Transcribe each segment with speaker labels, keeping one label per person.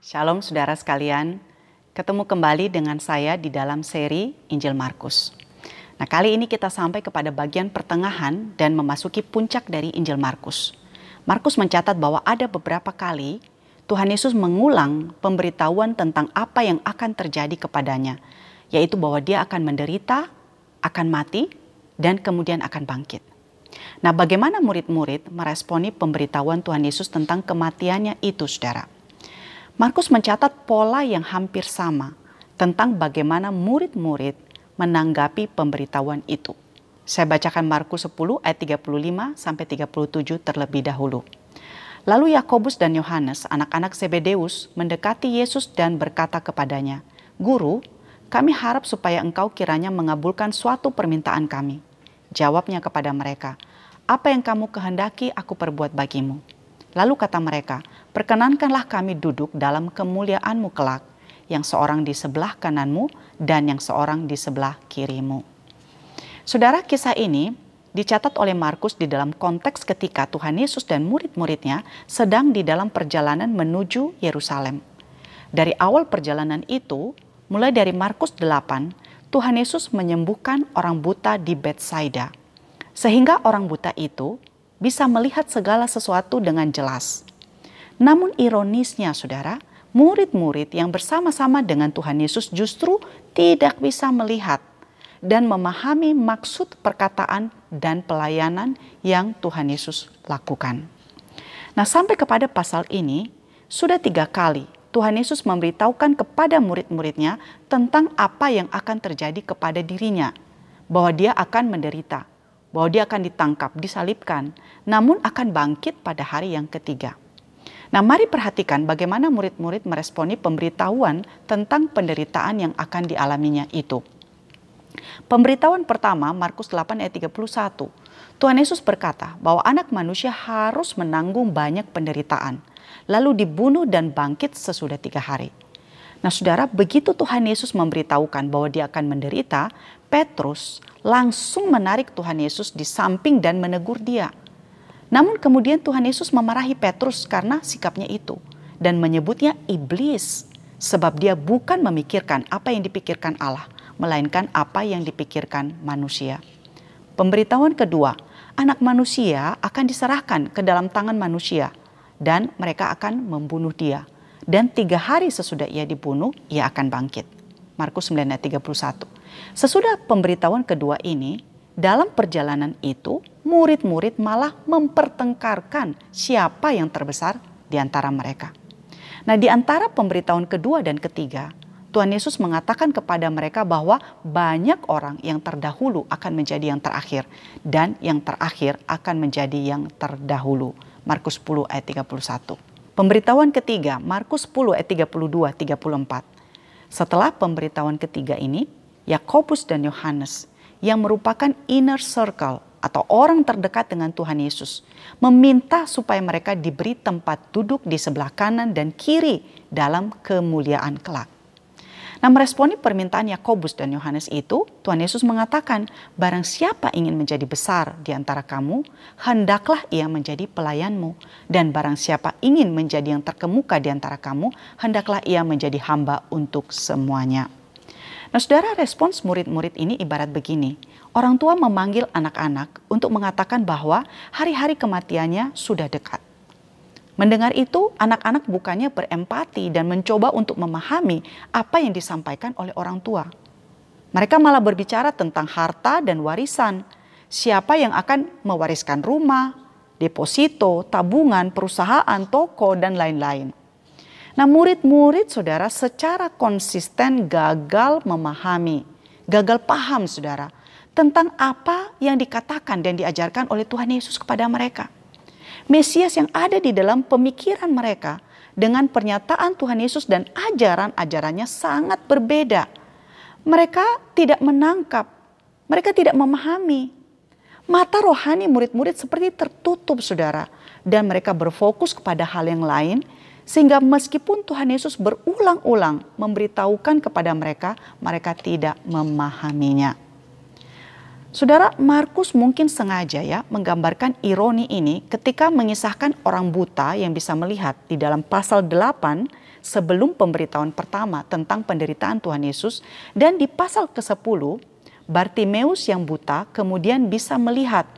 Speaker 1: Shalom saudara sekalian, ketemu kembali dengan saya di dalam seri Injil Markus. Nah, kali ini kita sampai kepada bagian pertengahan dan memasuki puncak dari Injil Markus. Markus mencatat bahwa ada beberapa kali Tuhan Yesus mengulang pemberitahuan tentang apa yang akan terjadi kepadanya, yaitu bahwa dia akan menderita, akan mati, dan kemudian akan bangkit. Nah, bagaimana murid-murid meresponi pemberitahuan Tuhan Yesus tentang kematiannya itu, saudara? Markus mencatat pola yang hampir sama tentang bagaimana murid-murid menanggapi pemberitahuan itu. Saya bacakan Markus 10 ayat 35 sampai 37 terlebih dahulu. Lalu Yakobus dan Yohanes, anak-anak Zebedeus, mendekati Yesus dan berkata kepadanya, "Guru, kami harap supaya engkau kiranya mengabulkan suatu permintaan kami." Jawabnya kepada mereka, "Apa yang kamu kehendaki aku perbuat bagimu." Lalu kata mereka, "Perkenankanlah kami duduk dalam kemuliaan-Mu kelak, yang seorang di sebelah kananmu dan yang seorang di sebelah kirimu." Saudara, kisah ini dicatat oleh Markus di dalam konteks ketika Tuhan Yesus dan murid-muridnya sedang di dalam perjalanan menuju Yerusalem. Dari awal perjalanan itu, mulai dari Markus 8, Tuhan Yesus menyembuhkan orang buta di Betsaida, sehingga orang buta itu bisa melihat segala sesuatu dengan jelas. Namun ironisnya, saudara, murid-murid yang bersama-sama dengan Tuhan Yesus justru tidak bisa melihat dan memahami maksud perkataan dan pelayanan yang Tuhan Yesus lakukan. Nah, sampai kepada pasal ini, sudah 3 kali Tuhan Yesus memberitahukan kepada murid-muridnya tentang apa yang akan terjadi kepada dirinya, bahwa dia akan menderita, bahwa dia akan ditangkap, disalibkan, namun akan bangkit pada hari yang ketiga. Nah, mari perhatikan bagaimana murid-murid meresponi pemberitahuan tentang penderitaan yang akan dialaminya itu. Pemberitahuan pertama, Markus 8 ayat 31. Tuhan Yesus berkata bahwa anak manusia harus menanggung banyak penderitaan, lalu dibunuh dan bangkit sesudah 3 hari. Nah, saudara, begitu Tuhan Yesus memberitahukan bahwa dia akan menderita, Petrus langsung menarik Tuhan Yesus di samping dan menegur dia. Namun kemudian Tuhan Yesus memarahi Petrus karena sikapnya itu dan menyebutnya iblis, sebab dia bukan memikirkan apa yang dipikirkan Allah, melainkan apa yang dipikirkan manusia. Pemberitahuan kedua, anak manusia akan diserahkan ke dalam tangan manusia dan mereka akan membunuh dia. Dan 3 hari sesudah ia dibunuh, ia akan bangkit. Markus 9 ayat 31. Sesudah pemberitahuan kedua ini, dalam perjalanan itu, murid-murid malah mempertengkarkan siapa yang terbesar di antara mereka. Nah, di antara pemberitahuan kedua dan ketiga, Tuhan Yesus mengatakan kepada mereka bahwa banyak orang yang terdahulu akan menjadi yang terakhir, dan yang terakhir akan menjadi yang terdahulu. Markus 10 ayat 31. Pemberitahuan ketiga, Markus 10 ayat 32-34. Setelah pemberitahuan ketiga ini, Yakobus dan Yohanes yang merupakan inner circle atau orang terdekat dengan Tuhan Yesus meminta supaya mereka diberi tempat duduk di sebelah kanan dan kiri dalam kemuliaan kelak. Nah, meresponi permintaan Yakobus dan Yohanes itu, Tuhan Yesus mengatakan, "Barang siapa ingin menjadi besar di antara kamu, hendaklah ia menjadi pelayanmu. Dan barang siapa ingin menjadi yang terkemuka di antara kamu, hendaklah ia menjadi hamba untuk semuanya." Nah, saudara, respons murid-murid ini ibarat begini. Orang tua memanggil anak-anak untuk mengatakan bahwa hari-hari kematiannya sudah dekat. Mendengar itu, anak-anak bukannya berempati dan mencoba untuk memahami apa yang disampaikan oleh orang tua. Mereka malah berbicara tentang harta dan warisan. Siapa yang akan mewariskan rumah, deposito, tabungan, perusahaan, toko, dan lain-lain. Nah, murid-murid saudara secara konsisten gagal memahami, gagal paham saudara, tentang apa yang dikatakan dan diajarkan oleh Tuhan Yesus kepada mereka. Mesias yang ada di dalam pemikiran mereka dengan pernyataan Tuhan Yesus dan ajaran-ajarannya sangat berbeda. Mereka tidak menangkap, mereka tidak memahami. Mata rohani murid-murid seperti tertutup, saudara, dan mereka berfokus kepada hal yang lain, sehingga meskipun Tuhan Yesus berulang-ulang memberitahukan kepada mereka, mereka tidak memahaminya. Saudara, Markus mungkin sengaja menggambarkan ironi ini ketika mengisahkan orang buta yang bisa melihat di dalam pasal 8 sebelum pemberitahuan pertama tentang penderitaan Tuhan Yesus. Dan di pasal ke-10, Bartimeus yang buta kemudian bisa melihat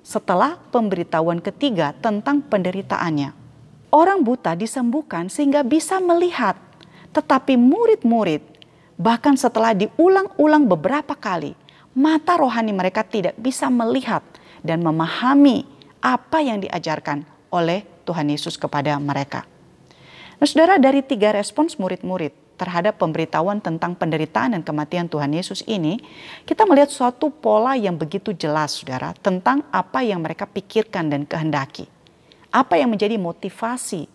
Speaker 1: setelah pemberitahuan ketiga tentang penderitaannya. Orang buta disembuhkan sehingga bisa melihat, tetapi murid-murid bahkan setelah diulang-ulang beberapa kali, mata rohani mereka tidak bisa melihat dan memahami apa yang diajarkan oleh Tuhan Yesus kepada mereka. Nah, saudara, dari 3 respons murid-murid terhadap pemberitahuan tentang penderitaan dan kematian Tuhan Yesus ini, kita melihat suatu pola yang begitu jelas, saudara, tentang apa yang mereka pikirkan dan kehendaki. Apa yang menjadi motivasi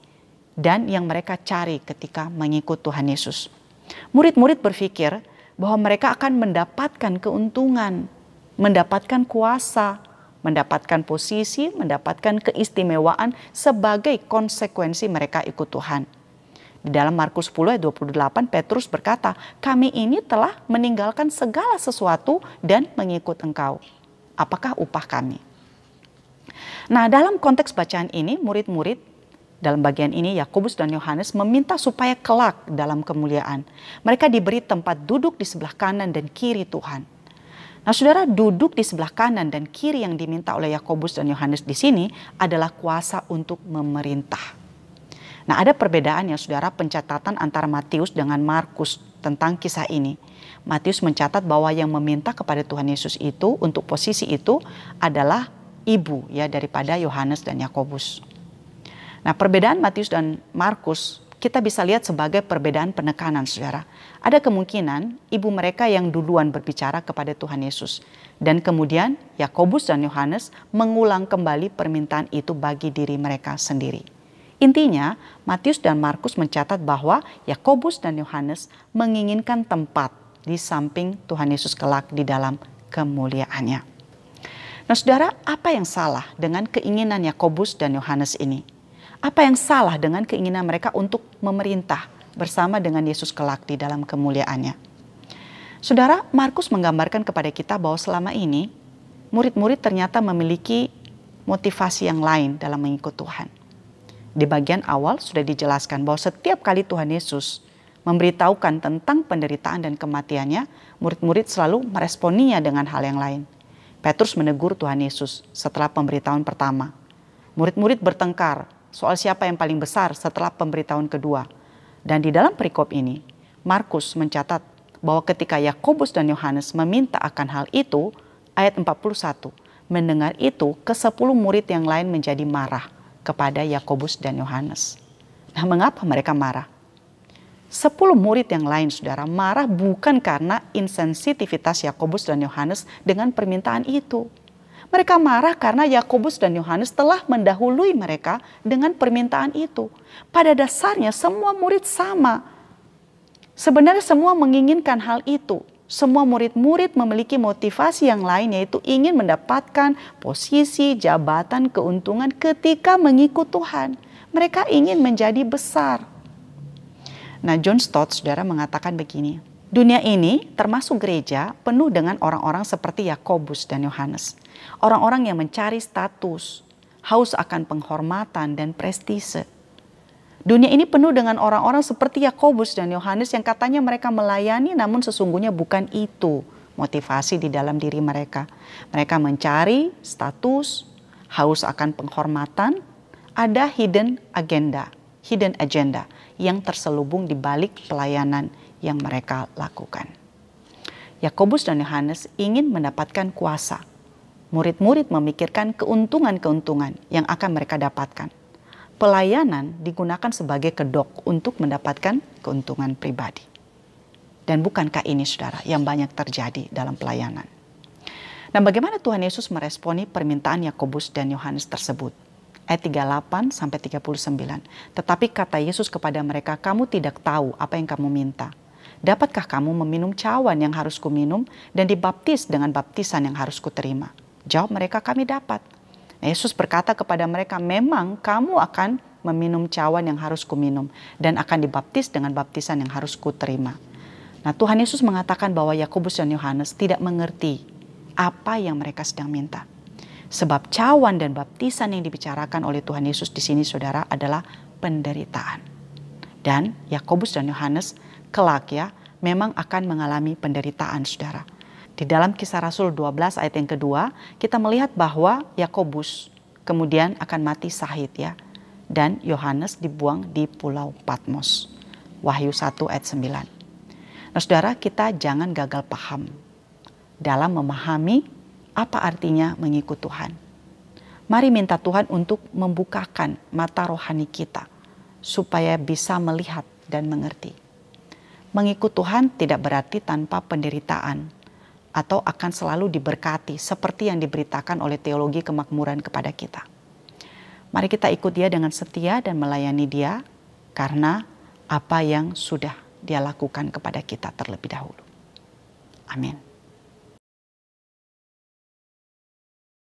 Speaker 1: dan yang mereka cari ketika mengikut Tuhan Yesus. Murid-murid berpikir bahwa mereka akan mendapatkan keuntungan, mendapatkan kuasa, mendapatkan posisi, mendapatkan keistimewaan sebagai konsekuensi mereka ikut Tuhan. Di dalam Markus 10 ayat 28, Petrus berkata, "Kami ini telah meninggalkan segala sesuatu dan mengikut Engkau. Apakah upah kami?" Nah, dalam konteks bacaan ini, murid-murid dalam bagian ini Yakobus dan Yohanes meminta supaya kelak dalam kemuliaan mereka diberi tempat duduk di sebelah kanan dan kiri Tuhan. Nah, saudara, duduk di sebelah kanan dan kiri yang diminta oleh Yakobus dan Yohanes di sini adalah kuasa untuk memerintah. Nah, ada perbedaan ya, saudara, pencatatan antara Matius dengan Markus tentang kisah ini. Matius mencatat bahwa yang meminta kepada Tuhan Yesus itu untuk posisi itu adalah ibu ya daripada Yohanes dan Yakobus. Nah, perbedaan Matius dan Markus kita bisa lihat sebagai perbedaan penekanan, saudara. Ada kemungkinan ibu mereka yang duluan berbicara kepada Tuhan Yesus. Dan kemudian Yakobus dan Yohanes mengulang kembali permintaan itu bagi diri mereka sendiri. Intinya, Matius dan Markus mencatat bahwa Yakobus dan Yohanes menginginkan tempat di samping Tuhan Yesus kelak di dalam kemuliaannya. Nah, saudara, apa yang salah dengan keinginan Yakobus dan Yohanes ini? Apa yang salah dengan keinginan mereka untuk memerintah bersama dengan Yesus kelak di dalam kemuliaannya? Saudara, Markus menggambarkan kepada kita bahwa selama ini murid-murid ternyata memiliki motivasi yang lain dalam mengikut Tuhan. Di bagian awal sudah dijelaskan bahwa setiap kali Tuhan Yesus memberitahukan tentang penderitaan dan kematiannya, murid-murid selalu meresponinya dengan hal yang lain. Petrus menegur Tuhan Yesus setelah pemberitahuan pertama. Murid-murid bertengkar soal siapa yang paling besar setelah pemberitahuan kedua. Dan di dalam perikop ini, Markus mencatat bahwa ketika Yakobus dan Yohanes meminta akan hal itu, ayat 41, mendengar itu, ke-10 murid yang lain menjadi marah kepada Yakobus dan Yohanes. Nah, mengapa mereka marah? 10 murid yang lain, saudara, marah bukan karena insensitivitas Yakobus dan Yohanes dengan permintaan itu. Mereka marah karena Yakobus dan Yohanes telah mendahului mereka dengan permintaan itu. Pada dasarnya semua murid sama. Sebenarnya semua menginginkan hal itu. Semua murid-murid memiliki motivasi yang lain, yaitu ingin mendapatkan posisi, jabatan, keuntungan ketika mengikut Tuhan. Mereka ingin menjadi besar. Nah, John Stott, saudara, mengatakan begini. Dunia ini termasuk gereja penuh dengan orang-orang seperti Yakobus dan Yohanes. Orang-orang yang mencari status, haus akan penghormatan dan prestise. Dunia ini penuh dengan orang-orang seperti Yakobus dan Yohanes yang katanya mereka melayani, namun sesungguhnya bukan itu motivasi di dalam diri mereka. Mereka mencari status, haus akan penghormatan, ada hidden agenda yang terselubung di balik pelayanan yang mereka lakukan. Yakobus dan Yohanes ingin mendapatkan kuasa. Murid-murid memikirkan keuntungan-keuntungan yang akan mereka dapatkan. Pelayanan digunakan sebagai kedok untuk mendapatkan keuntungan pribadi. Dan bukankah ini, saudara, yang banyak terjadi dalam pelayanan? Nah, bagaimana Tuhan Yesus meresponi permintaan Yakobus dan Yohanes tersebut? Ayat 38 sampai 39. Tetapi kata Yesus kepada mereka, "Kamu tidak tahu apa yang kamu minta. Dapatkah kamu meminum cawan yang harus kuminum dan dibaptis dengan baptisan yang harus kuterima?" Jawab mereka, "Kami dapat." Yesus berkata kepada mereka, "Memang kamu akan meminum cawan yang harus kuminum dan akan dibaptis dengan baptisan yang harus kuterima." Nah, Tuhan Yesus mengatakan bahwa Yakobus dan Yohanes tidak mengerti apa yang mereka sedang minta. Sebab cawan dan baptisan yang dibicarakan oleh Tuhan Yesus di sini, saudara, adalah penderitaan. Dan Yakobus dan Yohanes kelak ya memang akan mengalami penderitaan, saudara. Di dalam Kisah Rasul 12 ayat yang kedua, kita melihat bahwa Yakobus kemudian akan mati syahid ya. Dan Yohanes dibuang di Pulau Patmos. Wahyu 1 ayat 9. Nah saudara, kita jangan gagal paham dalam memahami apa artinya mengikut Tuhan. Mari minta Tuhan untuk membukakan mata rohani kita supaya bisa melihat dan mengerti. Mengikut Tuhan tidak berarti tanpa penderitaan atau akan selalu diberkati seperti yang diberitakan oleh teologi kemakmuran kepada kita. Mari kita ikut Dia dengan setia dan melayani Dia karena apa yang sudah Dia lakukan kepada kita terlebih dahulu. Amin.